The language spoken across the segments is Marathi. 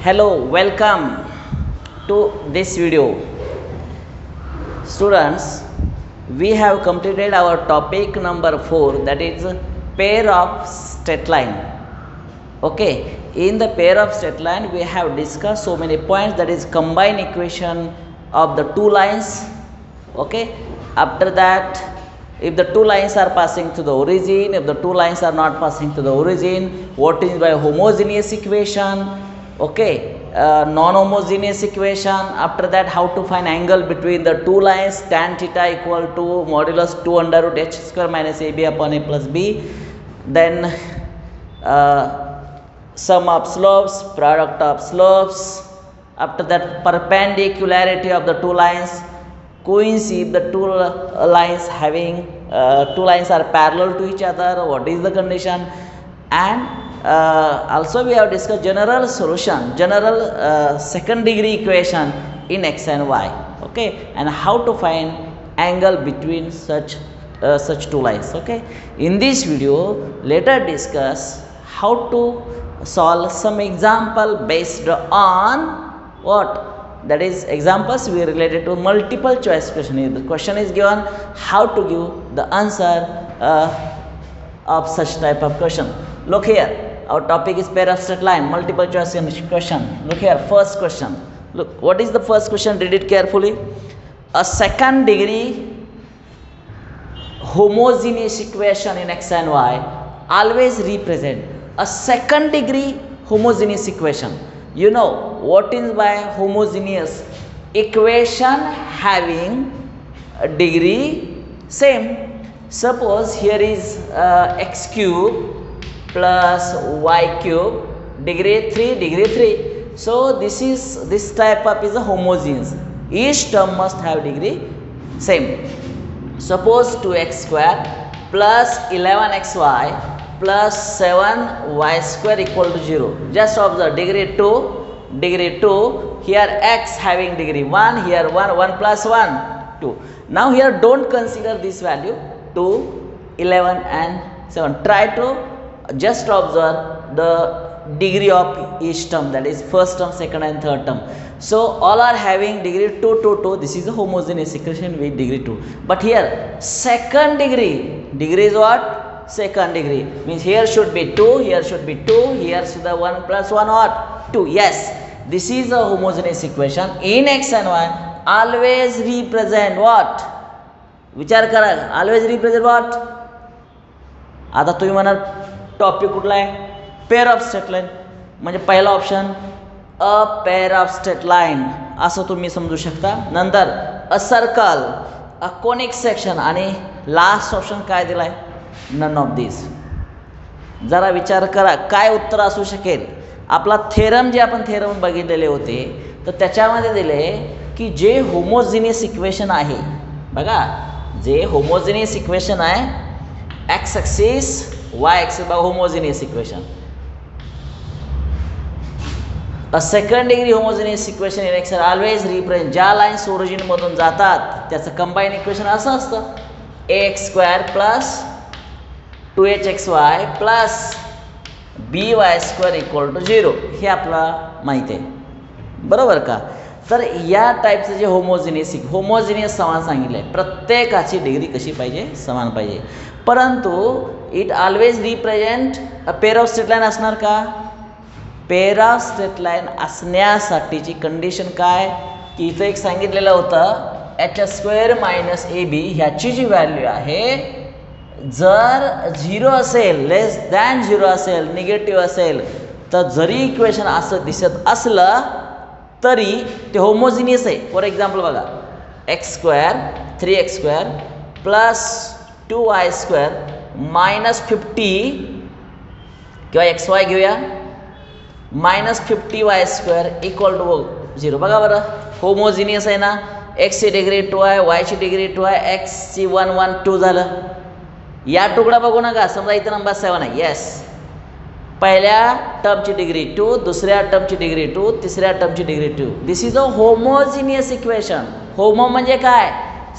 Hello, welcome to this video. Students, we have completed our topic number 4, that is pair of straight line. Okay, in the pair of straight line we have discussed so many points, that is combined equation of the two lines. Okay, after that, if the two lines are passing to the origin, if the two lines are not passing to the origin, what is by homogeneous equation? Okay, non-homogeneous equation. After that, how to find angle between the two lines, tan theta equal to modulus 2 under root h square minus ab upon a plus b. Then sum of slopes, product of slopes. After that, perpendicularity of the two lines. Coincide the two lines having two lines are parallel to each other, what is the condition? And also we have discussed general solution, general second degree equation in x and y. Okay, and how to find angle between such two lines. Okay, in this video let us discuss how to solve some example based on what? That is, examples we related to multiple choice question. The question is given, how to give the answer of such type of question. Look here, our topic is pair of straight line, multiple choice question. Look here, first question. Look, what is the first question? Read it carefully. A second degree homogeneous equation in x and y always represent a second degree homogeneous equation. You know what is by homogeneous? Equation having a degree same. Suppose here is x cube plus y cube, degree 3, degree 3. So this type of is a homogeneous. Each term must have degree same. Suppose 2x square plus 11xy plus 7y square equal to 0. Just observe, degree 2, here x having degree 1, here 1 plus 1, 2. Now here don't consider this value 2, 11 and 7. Try to just observe the degree of each term, that is first term, second and third term. So all are having degree 2, 2, 2. This is a homogeneous equation with degree 2. But here second degree is what? Second degree means here should be 2, here should be 2, here should be 1 plus 1 what? 2. Yes, this is a homogeneous equation in x and y. Always represent what? विचार करा, always represent what? आता तुम्ही म्हणाल टॉपिक कुठला आहे? Pair of straight line. म्हणजे पहिला option a pair of straight line असं तुम्ही समजू शकता. नंतर a circle, a conic section आणि लास्ट ऑप्शन काय दिलाय? नन ऑफ दिस. जरा विचार करा काय उत्तर असू शकेल. आपला थेरम जे आपण थेरम बघितलेले होते तर त्याच्यामध्ये दिले की जे होमोजिनियस इक्वेशन आहे बघा, जे होमोजिनियस इक्वेशन आहे एक्स ॲक्सिस वाय ॲक्सिस बघा, homogeneous equation. A second degree homogeneous equation in x always represent ज्या लाईन्स ओरिजिन मधून जातात त्याचं कंबाईन इक्वेशन असं असतं ax square plus 2hxy plus by square equal to 0. हे आपला माहिती आहे बरोबर का. तर या टाईपचं जे होमोजिनियस समान सांगितलं आहे, प्रत्येकाची डिग्री कशी पाहिजे? समान पाहिजे. परंतु it always represent a pair of straight line असणार का? पेअर ऑफ स्ट्रेट लाईन असण्यासाठीची कंडिशन काय की इथं एक सांगितलेलं होतं h square minus a b ह्याची जी व्हॅल्यू आहे जर 0 असेल, लेस दॅन 0 असेल, निगेटिव्ह असेल, तर जरी इक्वेशन असं दिसत असलं तरी ते होमोजिनियस आहे. फॉर एक्झाम्पल बघा, x square 3x square plus 2y square minus 50 किंवा एक्स वाय घेऊया minus 50y square equal to 0. बघा बरं, होमोजिनियस आहे ना. एक्सची डिग्री 2 आहे, वायची डिग्री 2 आहे, एक्सची 1 1 2 झालं. या तुकडा बघू नका, समजा इथं नंबर 7 आहे. येस, पहिल्या टर्मची डिग्री 2, दुसऱ्या टर्मची डिग्री 2, तिसऱ्या टर्मची degree 2. This is a homogeneous equation. Homo म्हणजे काय?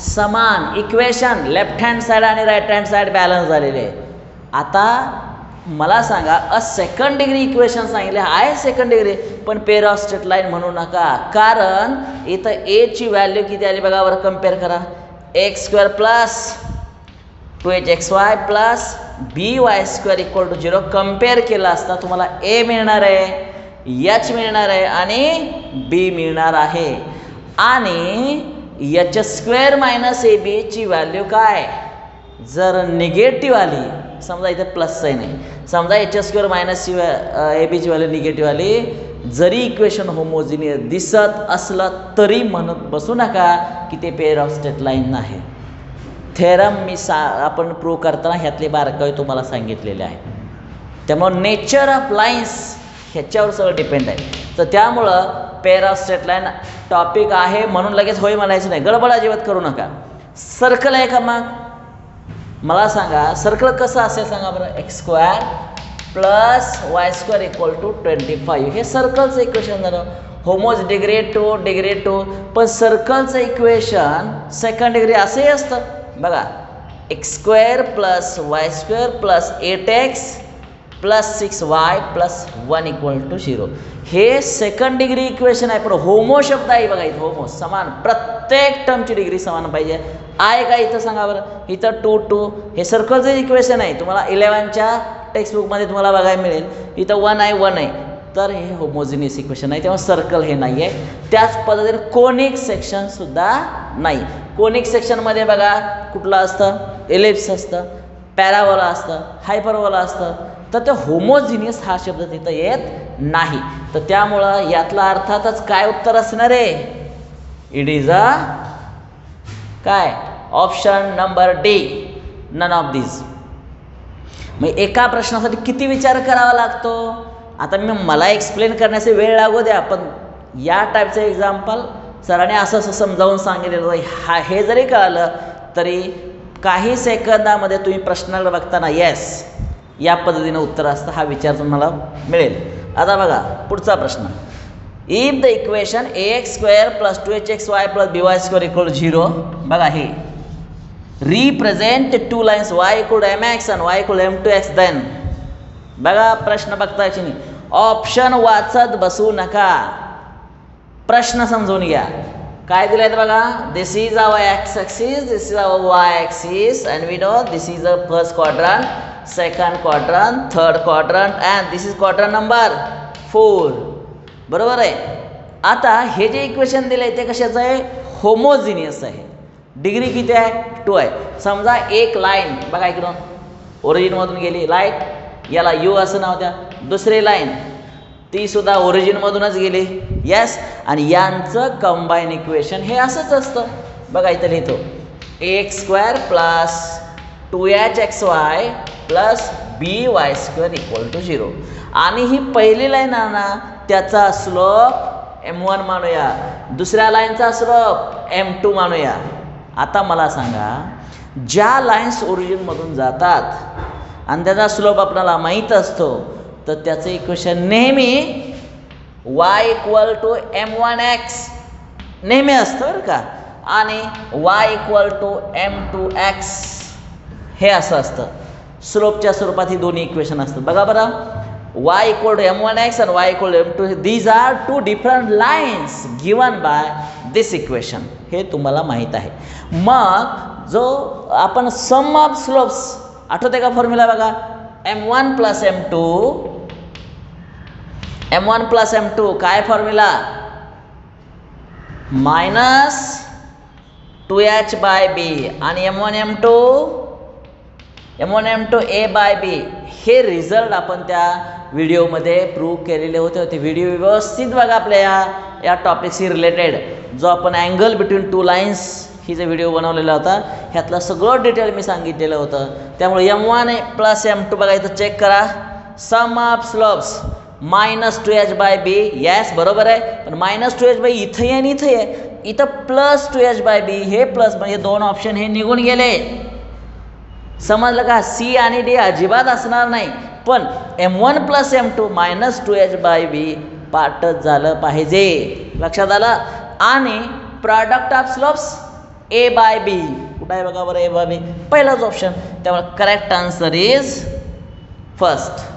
समान. इक्वेशन लेफ्ट हँड साईड आणि राईट हँड साईड बॅलन्स झालेले आहे. आता मला सांगा अ सेकंड डिग्री इक्वेशन सांगितले आहे सेकंड डिग्री, पण पेअर ऑफ स्ट्रेट लाईन म्हणू नका, कारण इथं ए ची व्हॅल्यू किती आली बघा बरं, कम्पेअर करा. X square plus 2hxy plus by² equal to 0 compare केला असता तुम्हाला ए मिळणार आहे, एच मिळणार आहे आणि बी मिळणार आहे. आणि h² मायनस ए बी ची व्हॅल्यू काय, जर निगेटिव्ह आली, समजा इथे प्लस साईन आहे, समजा h² मायनस ए बीची व्हॅल्यू निगेटिव्ह आली, जरी इक्वेशन होमोजिनियस दिसत असलं तरी म्हणत बसू नका की ते पेअर ऑफ स्ट्रेट लाईन आहे. थेरम आपण प्रूव्ह करताना ह्यातले बारकावे तुम्हाला सांगितलेले आहे. त्यामुळं नेचर ऑफ लाईन्स ह्याच्यावर सगळं डिपेंड आहे. तर त्यामुळं pair of straight line topic आहे म्हणून लगेच होय म्हणायचं नाही, गडबड अजिबात करू नका. सर्कल आहे का मग मला सांगा, सर्कल कसं असेल सांगा बरं, x² plus y² equal to 25 हे सर्कलचं इक्वेशन झालं. होमोज डिग्री 2 पण सर्कलचं इक्वेशन सेकंड डिग्री असंही असतं बघा, x² plus y² plus 8x plus 6y plus 1 equal to 0 हे सेकंड डिग्री इक्वेशन आहे. पण होमो शब्द आहे बघा इथं, होमो समान, प्रत्येक टर्मची डिग्री समान पाहिजे. आहे का इथं सांगा बरं, इथं 2 हे सर्कलचं इक्वेशन आहे, तुम्हाला 11च्या टेक्स्टबुकमध्ये तुम्हाला बघायला मिळेल. इथं 1 आहे, तर हे होमोजिनियस इक्वेशन आहे, तेव्हा सर्कल हे नाही आहे. त्याच पद्धतीने कोनिक सेक्शनसुद्धा नाही. कोनिक सेक्शनमध्ये बघा कुठलं असतं, एलिप्स असतं, पॅराबोला असतं, हायपरबोला असतं, तर ते होमोजिनियस हा शब्द तिथं येत नाही. तर त्यामुळं यातला अर्थातच काय उत्तर असणार आहे, इट इज अ काय option number D, none of this. मग एका प्रश्नासाठी किती विचार करावा लागतो, आता मला एक्सप्लेन करण्याचा वेळ लागू द्या, पण या टाईपचं एक्झाम्पल सरांनी असं असं समजावून सांगितलेलं हे जरी कळलं तरी काही सेकंदामध्ये तुम्ही प्रश्नाला बघताना येस या पद्धतीनं उत्तर असतं, हा विचार तुम्हाला मिळेल. आता बघा पुढचा प्रश्न, if the equation ax² plus 2hxy plus by² equal 0 बघा हे represent two lines y equal to mx आणि y equal to m2x, then बघा प्रश्न बघता की नाही, ऑप्शन वाचत बसू नका, प्रश्न समजून घ्या. काय दिलंय बघा, this is our x axis, this is our y axis and we know this is a first quadrant, second quadrant, third quadrant and this is quadrant number 4. बरोबर आहे. आता हे जे इक्वेशन दिलं आहे ते कशाचं आहे, होमोजिनियस आहे. डिग्री किती आहे, 2 आहे. समजा एक लाईन बघा इकडून ओरिजिनमधून गेली लाईट, याला यू असं नाव द्या, दुसरी लाईन ती सुद्धा ओरिजिनमधूनच गेली, यस, आणि यांचं कंबाईन इक्वेशन हे असंच असतं बघा. इथं लिहितो x² plus 2hxy plus by² equal to 0 आणि ही पहिली लाईन आहे ना त्याचा स्लोप m1 मानूया, दुसऱ्या लाईनचा स्लोप m2 मानूया. आता मला सांगा, ज्या लाईन्स ओरिजिनमधून जातात आणि त्याचा स्लोप आपल्याला माहीत असतो तर त्याचं इक्वेशन नेहमी y इक्वल टू m1x नेहमी असतं बरं का, आणि y इक्वल टू m2x हे असं असतं. स्लोपच्या स्वरूपात ही दोन्ही इक्वेशन असतात बघा बरं. y इक्वल टू m1x आणि y equal to m2, these are two different lines given by this equation, हे तुम्हाला माहीत आहे. मग जो आपण सम ऑफ स्लोप्स आठवते का फॉर्म्युला बघा, m1 प्लस m2 काय formula, minus 2h by b आणि m1 m2 a by b हे रिझल्ट आपण त्या व्हिडिओमध्ये प्रूव्ह केलेले होते. ते व्हिडिओ व्यवस्थित बघा आपल्या या टॉपिकशी रिलेटेड, जो आपण अँगल बिटवीन 2 लाईन्स ही जो व्हिडिओ बनवलेला होता ह्यातलं सगळं डिटेल मी सांगितलेलं होतं. त्यामुळे m1 प्लस m2 बघा इथं चेक करा, sum of slopes minus 2h by b, yes बरोबर आहे, पण मायनस 2h बाय इथं आहे आणि इथं आहे, इथं प्लस 2h बाय b हे प्लस, म्हणजे दोन ऑप्शन हे निघून गेले. समजलं का, सी आणि डी अजिबात असणार नाही, पण m1 plus m2 minus 2h by b पाठच झालं पाहिजे, लक्षात आलं. आणि product of slopes a by b कुठं आहे बघा बरं, a बाय b पहिलाच ऑप्शन. त्यामुळे करेक्ट आन्सर इज फर्स्ट.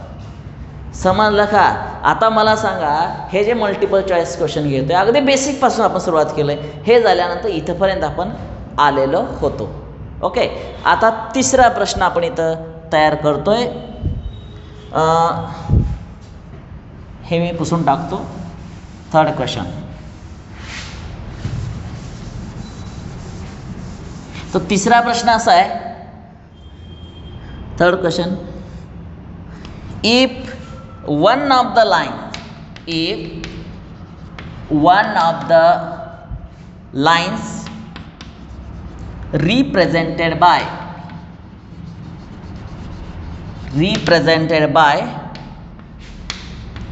समजलं का? आता मला सांगा, हे जे मल्टिपल चॉईस क्वेश्चन घेतोय अगदी बेसिकपासून आपण सुरुवात केलं आहे, हे झाल्यानंतर इथंपर्यंत आपण आलेलो होतो. ओके. आता तिसरा प्रश्न आपण इथं तयार करतोय. हे मी पुसून टाकतो. Third question. तो तिसरा प्रश्न असा आहे, third question, if one of the lines represented by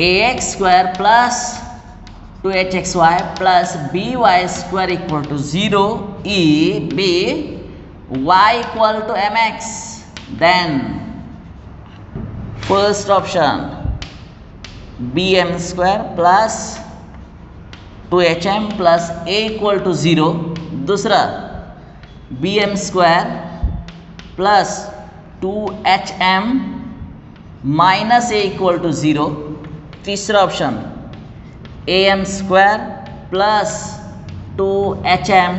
ax square plus 2hxy plus by square equal to 0 be y equal to mx, then first option bm square plus 2hm plus a equal to 0. दूसरा bm square plus 2hm minus a equal to 0. तीसरा option am square plus 2hm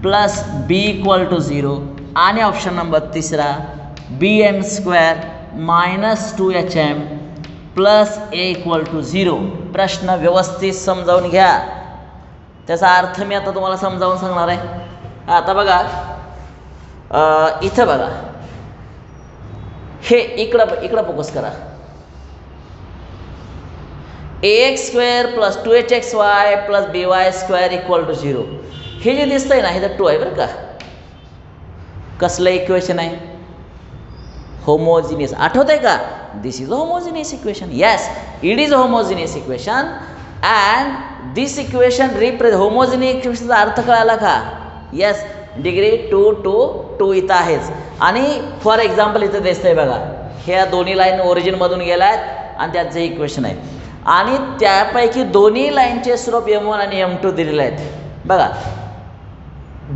plus b equal to 0. आणि ऑप्शन नंबर तिसरा bm square minus 2hm plus a equal to 0. प्रश्न व्यवस्थित समजावून घ्या, त्याचा अर्थ मी आता तुम्हाला समजावून सांगणार आहे. आता बघा, इथं बघा, हे इकडं फोकस करा. ax square plus 2hxy plus by square equal to 0. हे जे दिसतंय ना, हे तर 2 आहे बरं का. कसलं इक्वेशन आहे? होमोजिनियस. आठवतंय का? This is a homogeneous equation. Yes, it is a homogeneous equation and this equation represent homogeneous इक्वेशनचा अर्थ कळाला का? येस, डिग्री 2 2 2 इथं आहेच. आणि फॉर एक्झाम्पल इथं दिसतंय बघा, ह्या दोन्ही लाईन ओरिजिनमधून गेल्या आहेत आणि त्यात जे इक्वेशन आहे, आणि त्यापैकी दोन्ही लाईनचे स्लोप m1 आणि m2 दिलेले आहेत. बघा,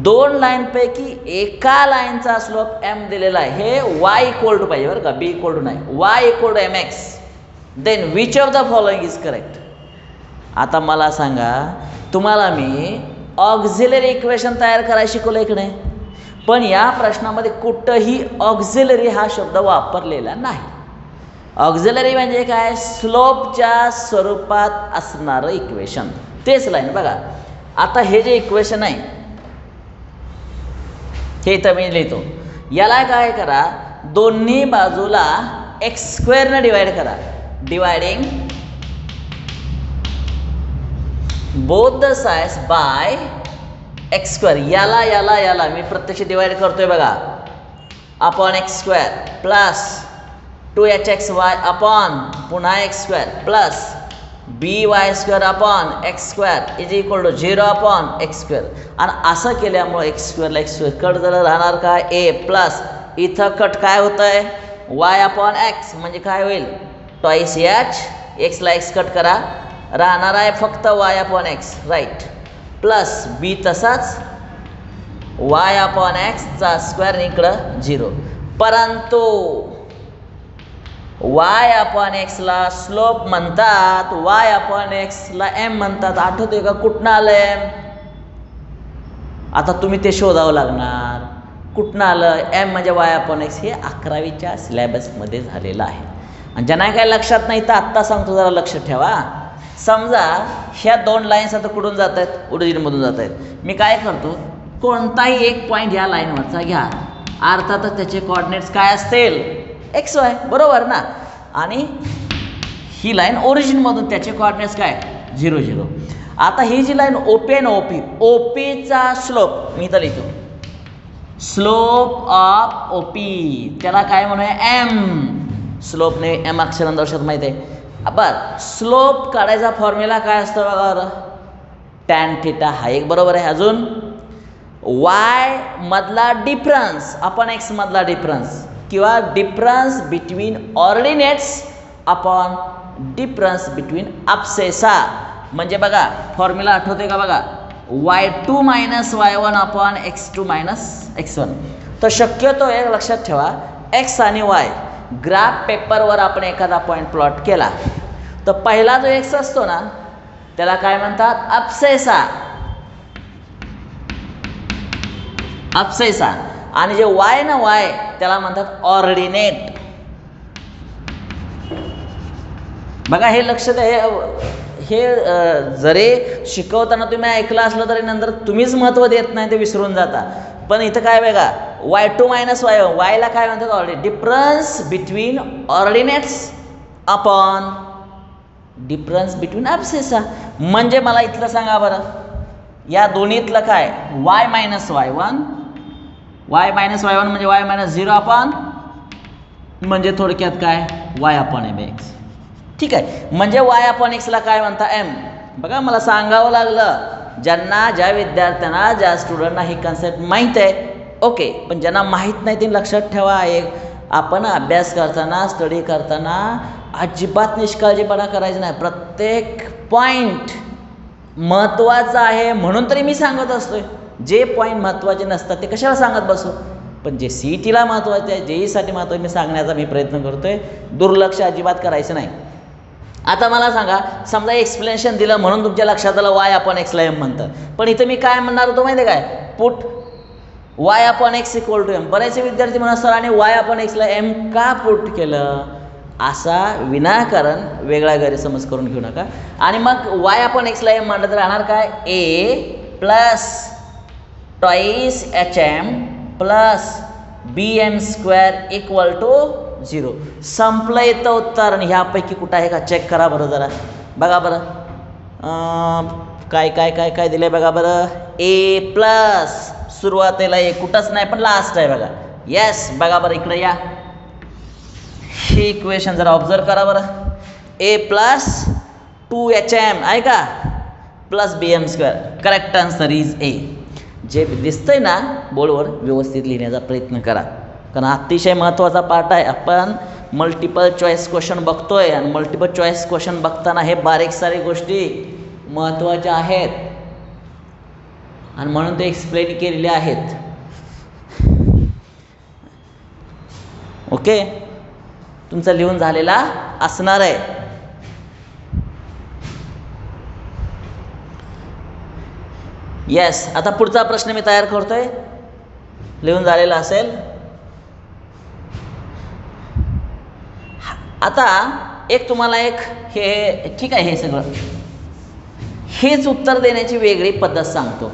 दोन लाईनपैकी एका लाईनचा स्लोप m दिलेला आहे. हे y इक्वल टू पाहिजे बरं का, b इक्वल टू नाही. y equal to mx, then which of the following is correct? आता मला सांगा, तुम्हाला मी ऑक्झिलरी इक्वेशन तयार करायला शिकवलं की नाही, पण या प्रश्नामध्ये कुठंही ऑक्झिलरी हा शब्द वापरलेला नाही. ऑक्झिलरी म्हणजे काय? स्लोपच्या स्वरूपात असणारं इक्वेशन, तेच लाईन. बघा, आता हे जे इक्वेशन आहे हे इथं मी लिहितो. याला काय करा, दोन्ही बाजूला एक्स स्क्वेअरनं डिवाइड करा. Dividing both the sides by x square. याला मी प्रत्यक्ष डिवाइड करतोय बघा. Upon x square plus 2hxy upon पुन्हा x square plus by square upon x square is equal to 0 upon x square. आणि असं केल्यामुळे एक्स स्क्वेअरला एक्स स्क्वेअर कट झालं, राहणार काय? ए प्लस इथं कट काय होतं आहे? वाय अपॉन एक्स, म्हणजे काय होईल? Twice h. एक्सला एक्स कट करा, राहणार आहे फक्त y upon x, right. Plus b तसाच वाय अपॉन एक्सचा स्क्वेअर, इकडं 0. परंतु y अपॉन एक्सला स्लोप म्हणतात, y अपॉन एक्सला m म्हणतात. आठवतोय का? कुठनं आलं m? आता तुम्ही ते शोधावं लागणार. कुठनं आलं m म्हणजे y अपॉन एक्स? हे 11वीच्या सिलेबसमध्ये झालेलं आहे. आणि ज्यांना काय लक्षात नाही तर आत्ता सांगतो, जरा लक्ष ठेवा. समजा ह्या दोन लाईन्स आता कुठून जात आहेत? ओरिजिनमधून जात आहेत. मी काय करतो, कोणताही एक पॉईंट ह्या लाईनवरचा घ्या, अर्थातच त्याचे कोऑर्डिनेट्स काय असतील? एक्स वाय, बरोबर ना. आणि ही लाईन ओरिजिनमधून त्याचे कोऑर्डिनेट्स काय? 0 0. आता ही जी लाईन ओपी आहे ना, ओपीचा स्लोप मी इथं लिहितो. स्लोप ऑफ ओपी त्याला काय म्हणूया? एम. स्लोपने एम अक्षरांत दर्शवत माहिती आहे. बरं, स्लोप काढायचा फॉर्म्युला काय असतो बघा? टॅन थिटा हा एक, बरोबर आहे. अजून वाय मधला डिफरन्स अपॉन एक्स मधला डिफरन्स, किंवा difference between ordinates upon difference between abscissa. म्हणजे बघा, फॉर्म्युला आठवते का? बघा, y2 minus y1 upon x2 minus x1. तर शक्यतो एक लक्षात ठेवा, x आणि y ग्राफ पेपरवर आपण एखादा पॉईंट प्लॉट केला तर पहिला जो एक्स असतो ना त्याला काय म्हणतात, अब्सेसा. अब्सेसा. आणि जे वाय ना वाय त्याला म्हणतात ऑर्डिनेट. बघा हे लक्ष द्या, हे जरी शिकवताना तुम्ही ऐकलं असलं तरी नंतर तुम्हीच महत्त्व देत नाही, ते विसरून जाता. पण इथं काय बघा, y2 मायनस y1, वायला काय म्हणतात ordinate. Difference between ordinates upon difference between abscissa. म्हणजे मला इथलं सांगा बरं, या दोन्हीतलं काय, y minus y1, y minus y1 म्हणजे y मायनस 0 अपॉन, म्हणजे थोडक्यात काय, y अपॉन mx. ठीक आहे, म्हणजे y अपॉन एक्सला काय म्हणता, m. बघा मला सांगावं लागलं, ज्या विद्यार्थ्यांना, ज्या स्टुडंटना ही कन्सेप्ट माहीत आहे ओके, पण ज्यांना माहीत नाही ते लक्षात ठेवा. आपण अभ्यास करताना, स्टडी करताना अजिबात निष्काळजीपणा करायचा नाही. प्रत्येक पॉईंट महत्त्वाचा आहे म्हणून तरी मी सांगत असतोय. जे पॉईंट महत्त्वाचे नसतात ते कशाला सांगत बसू, पण जे CETला महत्त्वाचे आहे, JEEसाठी महत्त्वाचे मी सांगण्याचा मी प्रयत्न करतोय. दुर्लक्ष अजिबात करायचं नाही. आता मला सांगा, समजा एक्सप्लेनेशन दिलं म्हणून तुमच्या लक्षात आलं y अपॉन एक्सला m म्हणतं, पण इथं मी काय म्हणणार होतो माहिती आहे काय, put y upon x equal to m. बरेचसे विद्यार्थी म्हणत सरांनी y अपॉन एक्सला m का पुट केलं, असा विनाकारण वेगळा गैरसमज करून घेऊ नका. आणि मग y अपॉन एक्सला m म्हटलं तर राहणार काय, a plus twice HM plus BM square equal to 0. संपलं येतं उत्तर. आणि ह्यापैकी कुठं आहे का चेक करा बरं जरा, बघा बरं काय काय काय काय दिलं बघा बरं. a प्लस सुरुवातीला a कुठंच नाही पण लास्ट आहे बघा. येस, बघा बरं इकडे या, हे इक्वेशन जरा ऑब्झर्व करा बरं. a प्लस 2HM आहे का plus BM square. Correct answer is a. जे दिसतंय ना बोर्डवर व्यवस्थित लिहिण्याचा प्रयत्न करा, कारण अतिशय महत्त्वाचा पार्ट आहे. आपण मल्टिपल चॉईस क्वेश्चन बघतोय आणि मल्टिपल चॉईस क्वेश्चन बघताना हे बारीक सारी गोष्टी महत्त्वाच्या आहेत आणि म्हणून ते एक्सप्लेन केलेले आहेत. ओके, तुमचं लिहून झालेला असणार आहे. येस, आता पुढचा प्रश्न मी तयार करतोय, लिहून झालेला असेल. आता एक तुम्हाला एक हे ठीक आहे, हे सगळं हेच उत्तर देण्याची वेगळी पद्धत सांगतो.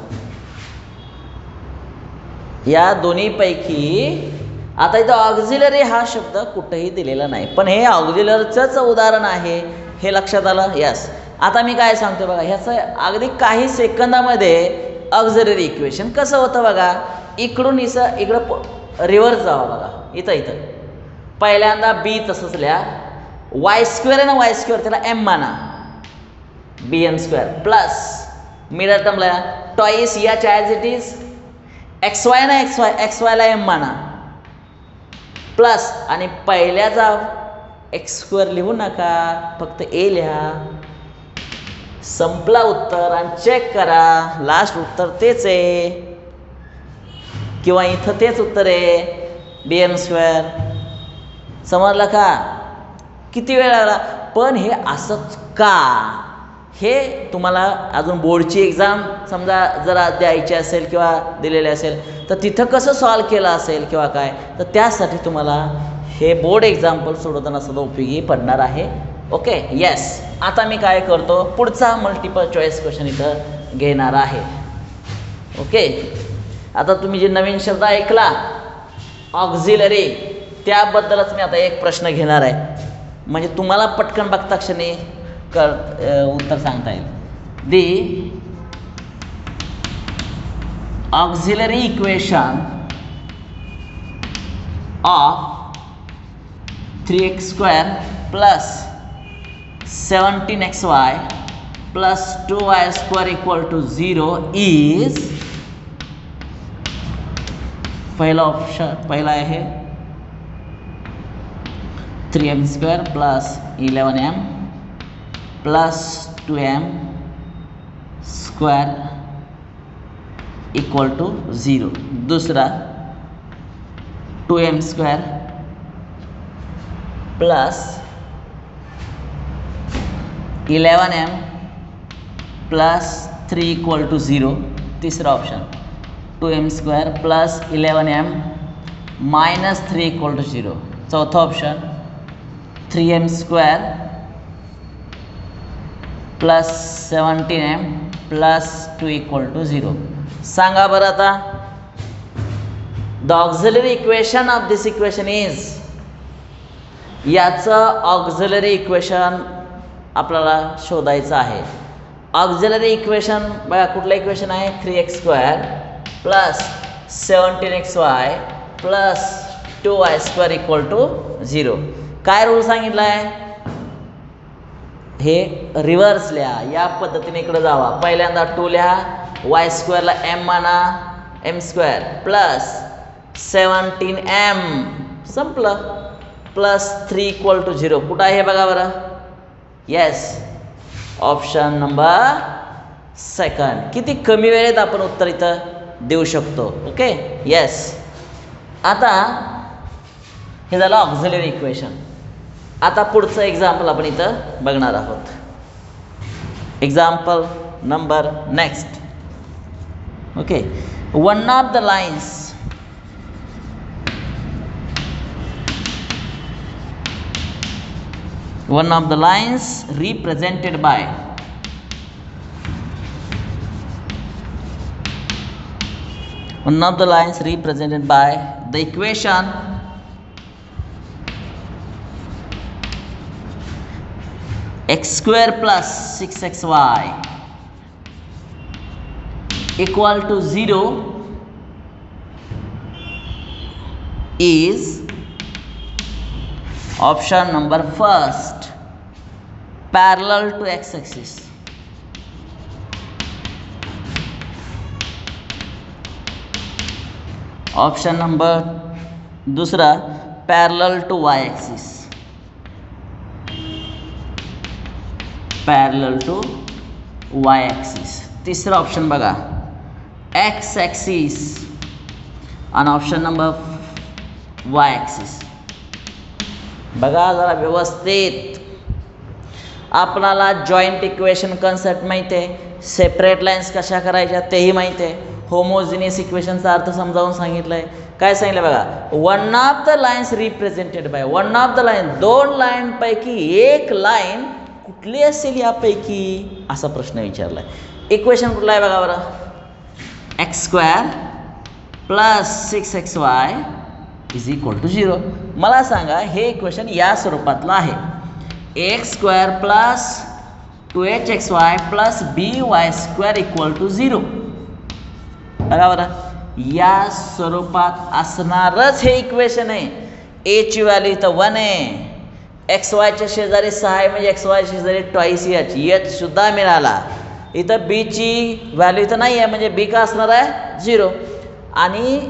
या दोन्हीपैकी आता इथं ऑक्झिलरी हा शब्द कुठेही दिलेला नाही, पण हे ऑक्झिलरचंच उदाहरण आहे, हे लक्षात आलं. यस, आता मी काय सांगतो बघा, ह्याचं अगदी काही सेकंदामध्ये ऑक्झिलरी इक्वेशन कसं होतं बघा. इकडून इकडं रिव्हर्स जावा बघा, इथं पहिल्यांदा b तसंच लिहा, y स्क्वेअर आहे ना, y स्क्वेअर त्याला m माना, BM स्क्वेअर प्लस मिडल टर्मला टॉईस याच ॲज इट इज XY ना, XYला m माना प्लस, आणि पहिल्याचा x स्क्वेअर लिहू नका, फक्त a लिहा. संपला उत्तर. आणि चेक करा, लास्ट उत्तर तेच आहे किंवा इथं तेच उत्तर आहे, BM स्क्वेअर. समजलं का, किती वेळ लागला, पण हे असंच का, हे तुम्हाला अजून बोर्डची एक्झाम समजा जरा द्यायची असेल किंवा दिलेली असेल तर तिथं कसं सॉल्व केलं असेल किंवा काय, तर त्यासाठी तुम्हाला हे बोर्ड एक्झाम्पल सोडवताना सुद्धा उपयोगी पडणार आहे. Okay, yes. आता मी काय करतो, पुढचा मल्टिपल चॉईस क्वेश्चन इथं घेणार आहे. ओके, आता तुम्ही जे नवीन शब्द ऐकला ऑक्झिलरी, त्याबद्दलच मी आता एक प्रश्न घेणार आहे, म्हणजे तुम्हाला पटकन बघता क्षणी उत्तर सांगता येईल. The auxiliary equation of 3x square plus 17xy plus 2y square equal to 0 is, पहिला ऑप्शन पहिला आहे 3m square plus 11m plus 2m square equal to 0. दुसरा 2m square plus 11m plus 3 equal to 0. तिसरा option 2m² plus 11m minus 3 equal to 0. चौथा option 3m² plus 17m plus 2 equal to 0. सांगा बरं आता, the auxiliary equation of this equation is, याचं ऑक्झिलरी इक्वेशन आपल्याला शोधायचं आहे. ऑक्झिलरी इक्वेशन बघा, कुठलं इक्वेशन आहे, 3x² plus 17xy plus 2y² equal to 0. काय रूल सांगितलं आहे, हे रिव्हर्स लिहा, या पद्धतीने इकडे जावा. पहिल्यांदा 2 लिहा, y² ला m म्हणा, m² प्लस 17m संपलं, प्लस 3 इक्वल टू 0. कुठं आहे हे बघा बरं. Yes, option number second. किती कमी वेळेत आपण उत्तर इथं देऊ शकतो. Okay, yes. आता हे झालं ऑक्झिलरी इक्वेशन. आता पुढचं एक्झाम्पल आपण इथं बघणार आहोत. Example number next. Okay, one of the lines represented by the equation x² plus 6xy equal to 0 is option number first, parallel to x-axis. Option number दूसरा, parallel to y axis. Parallel to y axis. तिसरा ऑप्शन बघा, x एक्सिस. आणि ऑप्शन नंबर y एक्सिस. बघा जरा व्यवस्थित. आपणाला जॉईंट इक्वेशन कन्सेप्ट माहिती आहे, सेपरेट लाईन्स कशा करायच्या तेही माहिती आहे, होमोजिनियस इक्वेशनचा अर्थ समजावून सांगितलं आहे. काय सांगितलं बघा, one of the lines represented bye, one of the line, दोन लाईनपैकी एक लाईन कुठली असेल यापैकी, असा प्रश्न विचारला आहे. इक्वेशन कुठलं आहे बघा बरं, x² plus 6xy is equal to 0. मला सांगा हे इक्वेशन या स्वरूपातलं आहे, x² plus 2hxy plus by² equal to 0. बघा बरं, या स्वरूपात असणारच हे इक्वेशन आहे. ए ची व्हॅल्यू इथं 1 आहे, XYच्या शेजारी 6 आहे म्हणजे XY शेजारी ट्वाईस H सुद्धा मिळाला. इथं B ची व्हॅल्यू इथं नाही आहे म्हणजे B का असणार आहे 0. आणि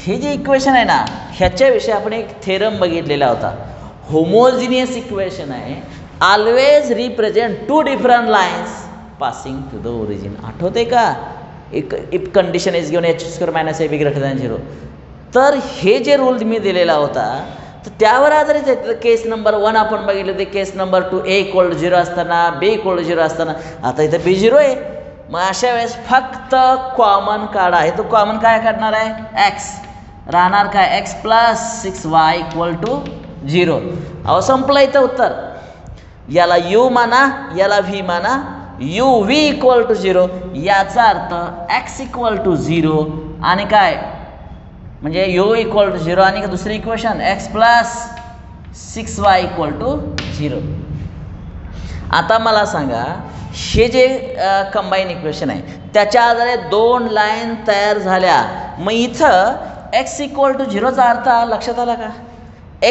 हे जे इक्वेशन आहे ना, ह्याच्याविषयी आपण एक थेरम बघितलेला होता. होमोजिनियस इक्वेशन आहे, always represent two different lines passing to the origin. आठवते का, एक if condition is given h² minus ab greater than 0. तर हे जे रूल मी दिलेला होता तर त्यावर आधारित आहे. केस नंबर 1 आपण बघितलं होते, केस नंबर 2 a इक्वल टू 0 असताना, b इक्वल टू 0 असताना. आता इथं b 0 आहे, मग अशा वेळेस फक्त कॉमन काढा. आहे तो कॉमन काय काढणार आहे, x राहणार काय, x plus 6y equal to 0. अहो संपलं इथं उत्तर. याला u माना, याला v माना, v इक्वल टू 0. याचा अर्थ x इक्वल टू 0 आणि काय म्हणजे u इक्वल टू 0 आणि दुसरी equation x plus 6y equal to 0. आता मला सांगा, हे जे कंबाईन इक्वेशन आहे त्याच्या आधारे दोन लाईन तयार झाल्या. मग इथं x इक्वल टू 0चा अर्थ लक्षात आला का,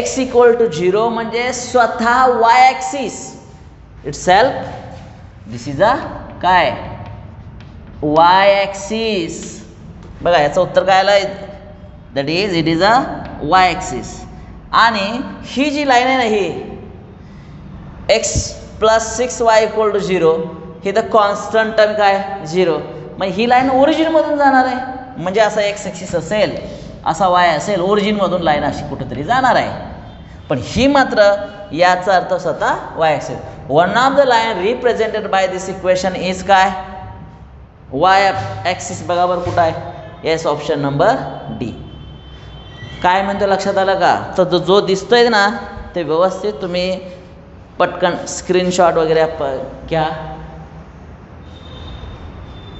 x इक्वल टू 0 म्हणजे स्वतः y axis itself. This is a काय, y ॲक्सिस. बघा याचं उत्तर काय आलं, that is it is a y axis. आणि ही जी लाईन आहे ना, ही x plus 6y equal to 0, ही तर कॉन्स्टंट टर्म काय 0. मग ही लाईन ओरिजिनमधून जाणार आहे, म्हणजे असा x ॲक्सिस असेल, असा y असेल, ओरिजिनमधून लाईन अशी कुठेतरी जाणार आहे. पण ही मात्र याचा अर्थ स्वतः Y axis. One of the line represented by this equation is काय, वाय ॲक्सिस. बघा बरं कुठं आहे, येस ऑप्शन नंबर डी. काय म्हणतो लक्षात आलं का? तर जो दिसतोय ना ते व्यवस्थित तुम्ही पटकन स्क्रीनशॉट वगैरे घ्या.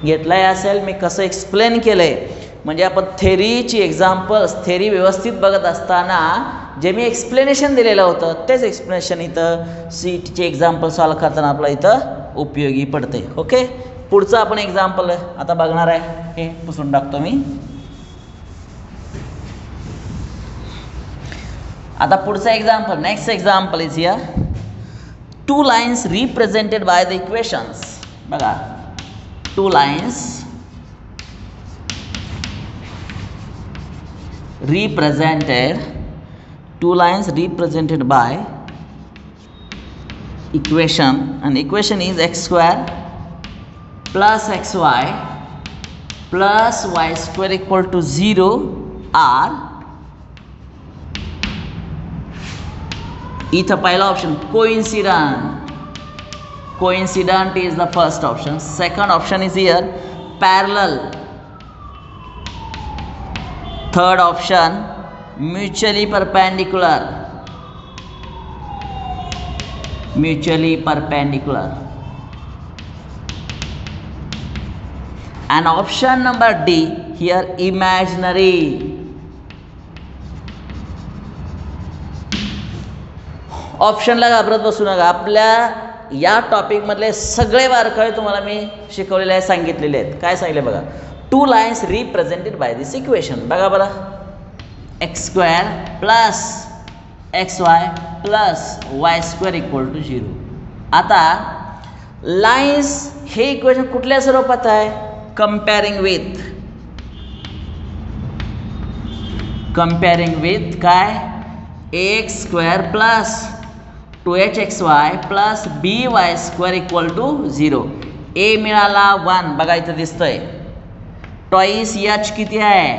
घेतलाय असेल, मी कसं एक्सप्लेन केलंय म्हणजे आपण थेरीची एक्झाम्पल्स, थेरी व्यवस्थित बघत असताना जे मी एक्सप्लेनेशन दिलेलं होतं तेच एक्सप्लेनेशन इथं सीईटीचे एक्झाम्पल सॉल्व करताना आपला इथं उपयोगी पडते. ओके, पुढचं आपण एक्झाम्पल आता बघणार आहे, हे पुसून टाकतो मी. आता पुढचं example, next example is here. Two lines represented by the equations. बघा, two lines represented by equation, and equation is x square plus xy plus y square equal to 0 are. इथं पहिला option coincident is the first option. Second option is here parallel. Third option mutually perpendicular. And option number D here imaginary. ऑप्शनला घाबरत बसू नका. आपल्या या टॉपिकमधले सगळे बारकावे तुम्हाला मी शिकवलेले आहे, सांगितलेले आहेत. काय सांगितले बघा, two lines represented by this equation. बघा बरं, x square plus x y plus y square equal to 0. आता लाईन्स हे इक्वेशन कुठल्या स्वरूपात आहे, कंपेअरिंग विथ काय, x square plus 2hxy plus by square equal to 0. A मिळाला 1, बघा इथं दिसतंय. टॉईस एच किती आहे,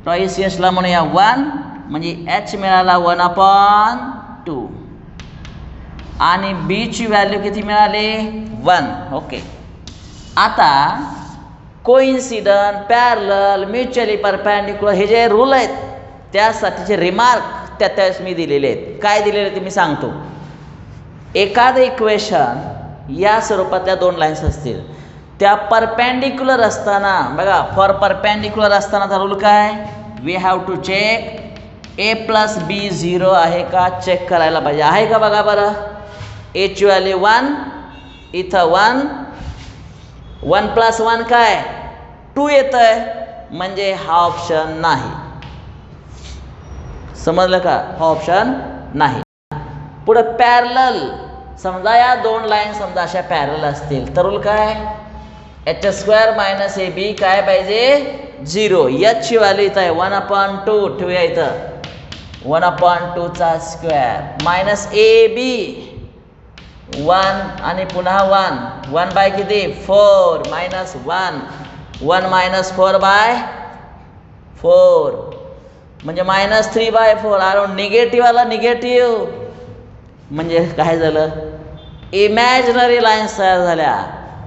टॉईस एचला म्हणूया 1, म्हणजे एच मिळाला 1/2 आणि बी ची व्हॅल्यू किती मिळाली 1. ओके, आता कोइन्सिडंट, पॅरलल, म्युच्युअली परपेंडिक्युलर हे जे रूल आहेत त्यासाठीचे रिमार्क त्यावेळेस मी दिलेले आहेत. काय दिलेले ते मी सांगतो. एखादं इक्वेशन या स्वरूपातल्या दोन लाईन्स असतील, त्या परपेंडिक्युलर असताना, बघा फॉर परपेंडिक्युलर असतानाचा रूल काय, we have to check a plus b 0 आहे का चेक करायला पाहिजे. आहे का बघा बरं, एची व्हॅल्यू 1, इथं 1 प्लस 1 काय 2 येतं आहे, म्हणजे हा ऑप्शन नाही. समजलं का, हा ऑप्शन नाही. पुढं पॅरलल, समजा या दोन लाईन समजा अशा पॅरलल असतील तर रूल काय, h² मायनस ए बी काय पाहिजे 0. एच ची व्हॅल्यू इथं आहे 1/2 ठेवूया इथं, 1/2चा स्क्वेअर मायनस ए बी 1 आणि पुन्हा 1 बाय किती 4 मायनस 1 मायनस 4/4 म्हणजे -3/4. अराउंड निगेटिव्ह आला, निगेटिव्ह म्हणजे काय झालं, इमॅजिनरी लाईन्स तयार झाल्या.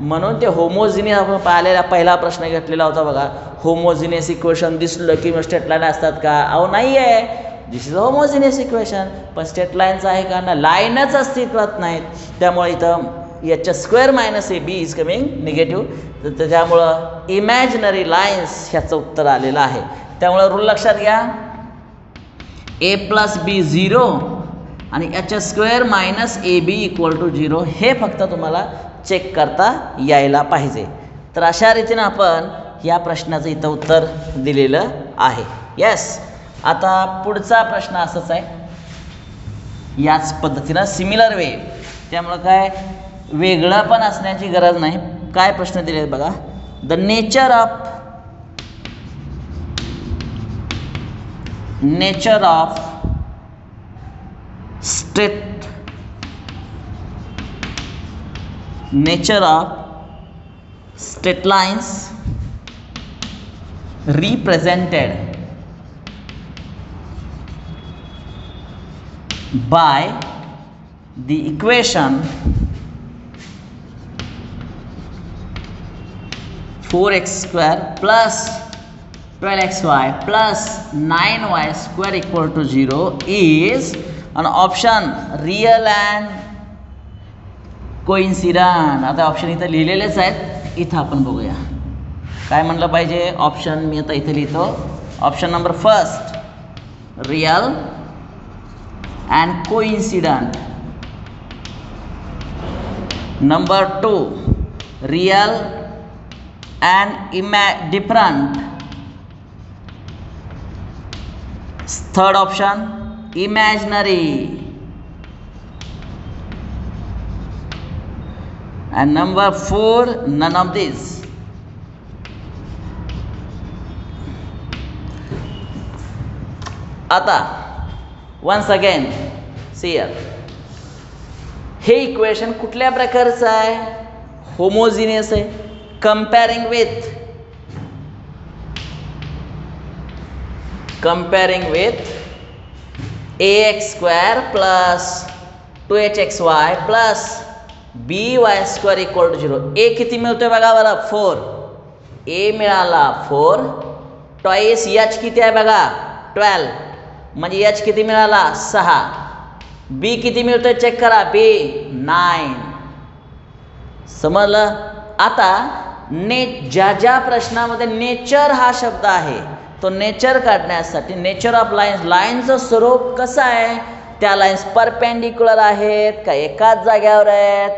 म्हणून ते होमोजिनियस, आपण पाहिलेला पहिला प्रश्न घेतलेला होता बघा, होमोजिनियस इक्वेशन दिसलं की मग स्ट्रेट लाईन असतात का, अहो नाही आहे, दिस इज होमोजिनियस इक्वेशन. पण स्ट्रेट लाईनचं आहे का ना, लाईनच अस्तित्वात नाहीत. त्यामुळे इथं h² minus a b is coming negative. तर त्याच्यामुळं इमॅजिनरी लाईन्स ह्याचं उत्तर आलेलं आहे. त्यामुळे रूल लक्षात घ्या, ए प्लस बी 0 आणि h² minus a b equal to 0 हे फक्त तुम्हाला चेक करता यायला पाहिजे. तर अशा रीतीनं आपण या प्रश्नाचं इथं उत्तर दिलेलं आहे. येस, आता पुढचा प्रश्न असंच आहे, याच पद्धतीनं सिमिलर वे. त्यामुळं काय वेगळं पण असण्याची गरज नाही. काय प्रश्न दिले बघा, the nature of straight lines represented by the equation 4x square plus 12xy plus 9y square equal to 0 is an option real and coincident. आता ऑप्शन इथं लिहिलेलेच आहेत, इथं आपण बघूया काय म्हणलं पाहिजे. ऑप्शन मी आता इथे लिहितो. Option number first real and coincident. Number 2 real and different. Third option imaginary. And number 4 none of these. आता once again see here, हे इक्वेशन कुठल्या प्रकारचं आहे? होमोजिनियस आहे. comparing with ax square plus 2hxy plus by square equal to 0. a किती मिळतोय बघा बरं, 4. a मिळाला 4. टॉईस h किती आहे बघा, 12. म्हणजे h किती मिळाला, 6. b किती मिळतोय चेक करा, b 9. समजलं. आता ज्या ज्या प्रश्नामध्ये नेचर हा शब्द आहे, तो नेचर काढण्यासाठी नेचर ऑफ लाईन्स, लाईनचं स्वरूप कसं आहे, त्या लाईन्स परपेंडिक्युलर आहेत का एकाच जाग्यावर आहेत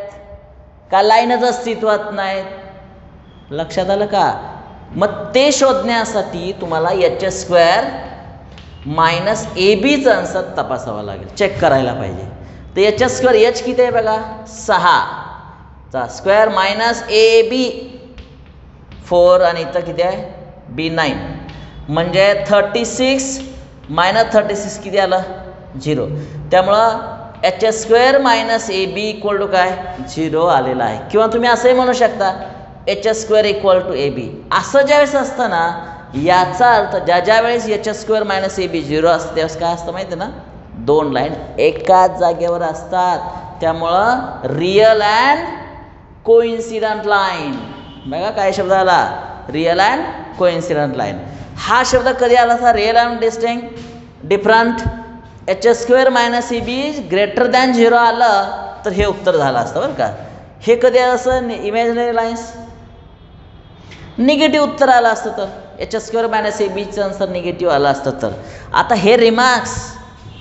का लाईनच अस्तित्वात नाहीत. लक्षात आलं का. मग ते शोधण्यासाठी तुम्हाला एच स्क्वेअर मायनस ए बीचं आन्सर तपासावं लागेल, चेक करायला पाहिजे. तर एच स्क्वेअर एच किती आहे बघा, 6 चा स्क्वेअर मायनस ए बी 4 आणि इथं किती आहे बी 9. म्हणजे 36 मायनस 36 किती आलं, 0. त्यामुळं h square minus a b equal to काय, 0 आलेला आहे. किंवा तुम्ही असंही म्हणू शकता h square equal to a b. असं ज्यावेळेस असतं ना, याचा अर्थ ज्या वेळेस h square minus a b 0 असतं त्यावेळेस काय असतं माहिती आहे ना, 2 लाईन एकाच जागेवर असतात. त्यामुळं रिअल अँड कोइन्सिडंट लाईन. बघा काय शब्द आला, रिअल अँड कोइन्सिडंट लाईन. हा शब्द कधी आला असा, real and different H square minus a be greater than 0 आलं तर हे उत्तर झालं असतं बरं का. हे कधी आलं असं, इमॅजिनरी लाईन्स निगेटिव्ह उत्तर आलं असतं तर एच स्क्वेअर मायनस ए बीचं आन्सर निगेटिव्ह आलं असतं तर. आता हे रिमार्क्स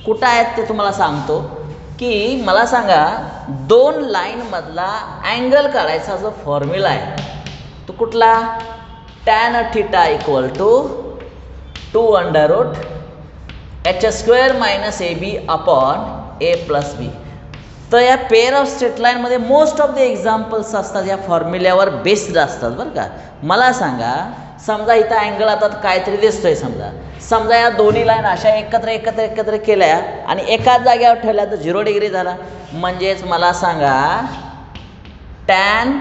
कुठं आहेत ते तुम्हाला सांगतो की मला सांगा 2 लाईनमधला अँगल काढायचा जो फॉर्म्युला आहे तो कुठला, tan theta equal to 2 under root h square minus a b upon a plus b. तर या पेअर ऑफ स्ट्रेट लाईनमध्ये मोस्ट ऑफ द एक्झाम्पल्स असतात या फॉर्म्युल्यावर बेस्ड असतात बरं का. मला सांगा, समजा इथं अँगल आता काहीतरी दिसतोय, समजा या दोन्ही लाईन अशा एकत्र केल्या आणि एकाच जागेवर ठेवल्या तर 0 डिग्री झाला. म्हणजेच मला सांगा टॅन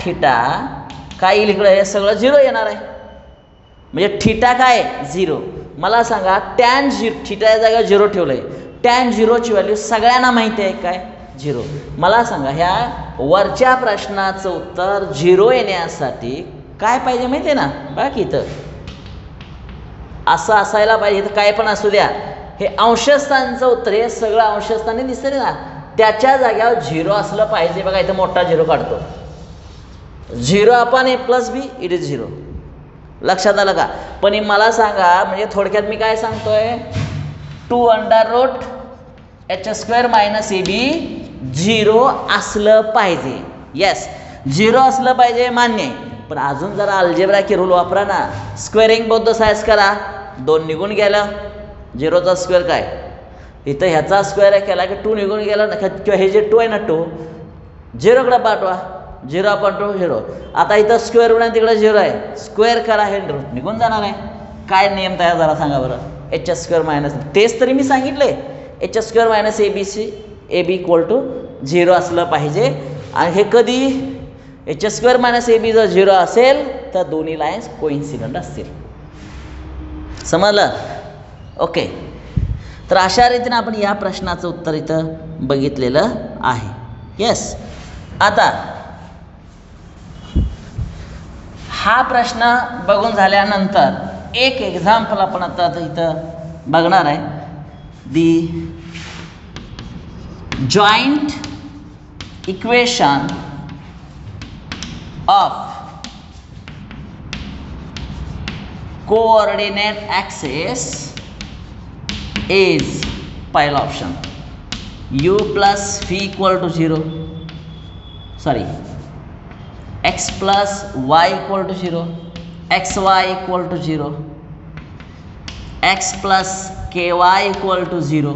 थीटा काय येईल इकडं, हे सगळं 0 येणार आहे. म्हणजे थीटा काय 0. मला सांगा टॅन थीटा जागेवर 0 ठेवलं आहे, टॅन 0ची व्हॅल्यू सगळ्यांना माहिती आहे काय, 0. मला सांगा ह्या वरच्या प्रश्नाचं उत्तर 0 येण्यासाठी काय पाहिजे माहिती आहे ना, बाकी इथं असं असायला पाहिजे. इथं काय पण असू द्या, हे अंशस्थानचं उत्तर, हे सगळं अंशस्थानी दिसतं ना, त्याच्या जाग्यावर 0 असलं पाहिजे. बघा इथं मोठा 0 काढतो, 0 upon a plus B it is 0. लक्षात आलं का. पण मला सांगा, म्हणजे थोडक्यात मी काय सांगतोय, 2 under root h square minus a b 0 असलं पाहिजे. येस 0 असलं पाहिजे, मान्य आहे. पण अजून जरा अल्जेब्रा की रूल वापरा ना. स्क्वेअरिंग बोथ द साइड्स करा, 2 निघून गेलं, 0चा स्क्वेअर काय, इथं ह्याचा स्क्वेअर केला की 2 निघून गेला ना, किंवा हे जे 2 आहे ना 2 0कडे पाठवा, 0 अपॉन 2 0. आता इथं स्क्वेअर रूट आहे, तिकडे 0 आहे, स्क्वेअर करा, हे रूट निघून जाणार आहे. काय नियम तयार जरा सांगा बरं. एच स्क्वेअर मायनस, तेच तरी मी सांगितले, h square minus a b equal to 0 असलं पाहिजे. आणि हे कधी, h square minus a b जर 0 असेल तर दोन्ही लाईन्स कोइन्सिडंट असतील. समजलं, ओके. तर अशा रीतीने आपण या प्रश्नाचं उत्तर इथं बघितलेलं आहे. येस. आता हा प्रश्न बघून झाल्यानंतर एक एक्झाम्पल आपण आता इथं बघणार आहे. The joint equation of coordinate axis is, पहिला option u plus v equal to 0, sorry x plus y equal to 0, xy equal to 0, x plus ky equal to 0,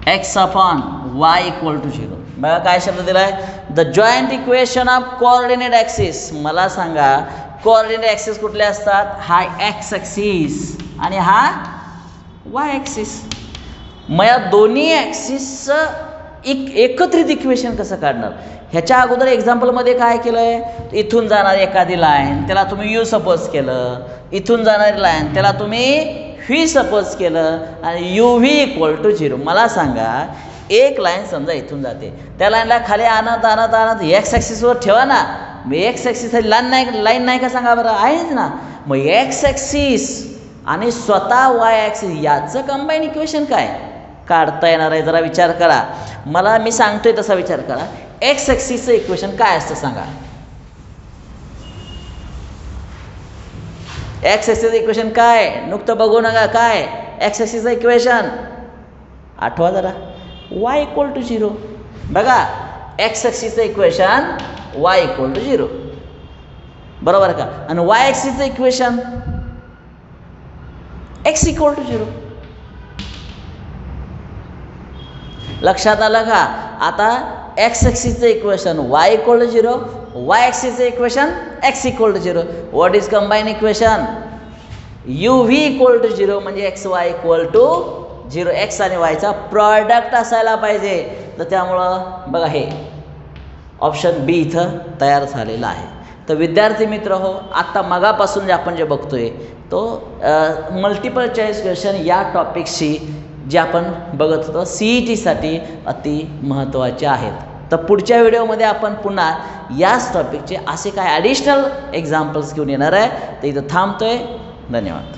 x upon y equal to 0. बघा काय शब्द दिला आहे, the joint equation of coordinate axis. मला सांगा कोऑर्डिनेट ॲक्सिस कुठले असतात, हा एक्स ॲक्सिस आणि हा वाय ॲक्सिस. मग या दोन्ही ॲक्सिसचं एकत्रित इक्वेशन कसं काढणार. ह्याच्या अगोदर एक्झाम्पलमध्ये काय केलं आहे, इथून जाणारी एखादी लाईन त्याला तुम्ही यू सपोज केलं, इथून जाणारी लाईन त्याला तुम्ही व्ही सपोज केलं आणि यू व्ही इक्वल टू 0. मला सांगा एक लाईन समजा इथून जाते, त्या लाईनला खाली आणत एक्स ॲक्सिसवर ठेवा ना. मग एक्स ॲक्सिस लाईन नाही का सांगा बरं, आहेच ना. मग एक्स ॲक्सिस आणि स्वतः वाय ॲक्सिस याचं कंबाईन इक्वेशन काय काढता येणार आहे, जरा विचार करा. मला मी सांगतोय तसा विचार करा. एक्स ॲक्सिसचं इक्वेशन काय असतं सांगा. एक्स ॲक्सिसचं इक्वेशन काय, नुकतं बघू नका. काय एक्स ॲक्सिसचं इक्वेशन आठवा जरा, वाय इक्वल टू 0. बघा एक्स ॲक्सिसचं इक्वेशन वाय इक्वल टू 0, बरोबर का. आणि वाय ॲक्सिसचं इक्वेशन एक्स इक्वल टू 0. लक्षात आलं का. आता एक्स ॲक्सिसचं equation y equal to 0, y ॲक्सिसचं equation x equal to 0. What is combine equation, u v equal to 0 म्हणजे x y equal to 0. X आणि वायचा प्रॉडक्ट असायला पाहिजे. तर त्यामुळं बघा हे ऑप्शन बी इथं तयार झालेला आहे. तर विद्यार्थी मित्र हो, आत्ता मगापासून जे आपण बघतोय तो मल्टिपल चॉईस क्वेश्चन या टॉपिक्सशी जे आपण बघत होतो CETसाठी अति महत्त्वाचे आहेत. तर पुढच्या व्हिडिओमध्ये आपण पुन्हा याच टॉपिकचे असे काय ॲडिशनल एक्झाम्पल्स घेऊन येणार आहे. तर इथं थांबतोय. धन्यवाद.